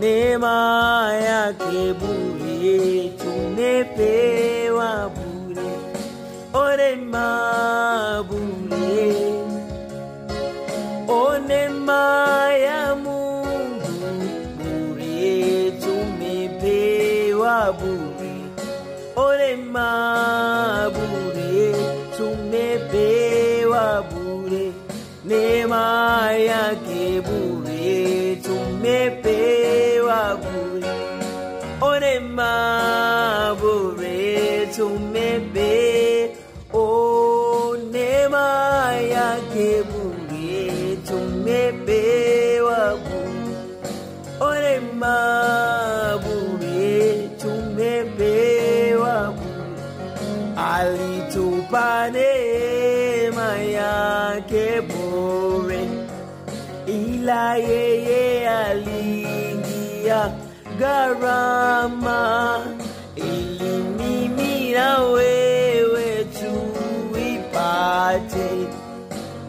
neema yake bure tumepewa bure, o neema bure, o neema ya Mungu bure tumepewa bure, o neema bure tumepewa bure, neema yake bure tumepewa bure, o neema bure tumepewa, o neema yake bure tumepewa bure, o neema bure tumepewa bure, alitupa neema yake bure, ila yeye aliingia gharama ili mimi na wewe tuipate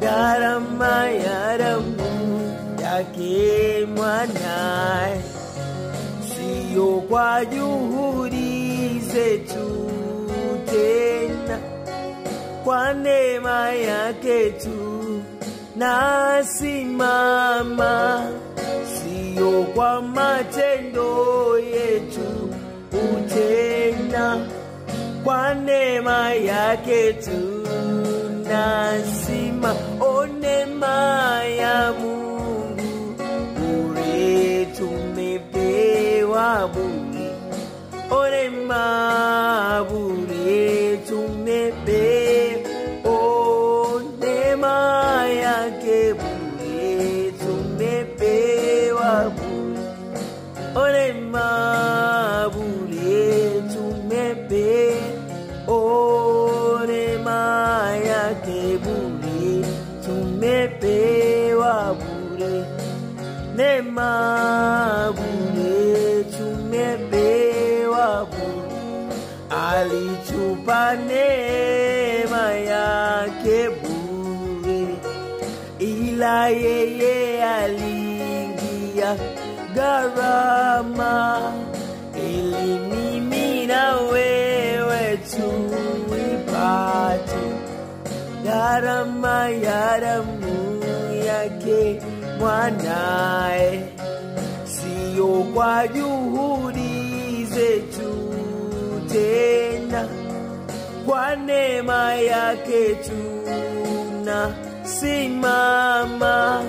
gharama ya damu yake mwanae, sio kwa juhudi zetu tena, kwa neema yake tu nasimama, sio kwa matendo yetu utenda, kwa neema yake tu nasima, o neema ya Mungu bure tumepewa bure, o neema bure tumepewa, o neema yake bure tumepewa bure, o neema bure tumepewa, o neema yake bure tumepewa bure, neema bure tumepewa bure, alitupa neema yake bure, ila yeye aliingia gharama ili mimi na wewe tuipate gharama ya damu yake mwanae, sio kwa juhudi zetu tena, kwa neema yake tunasimama,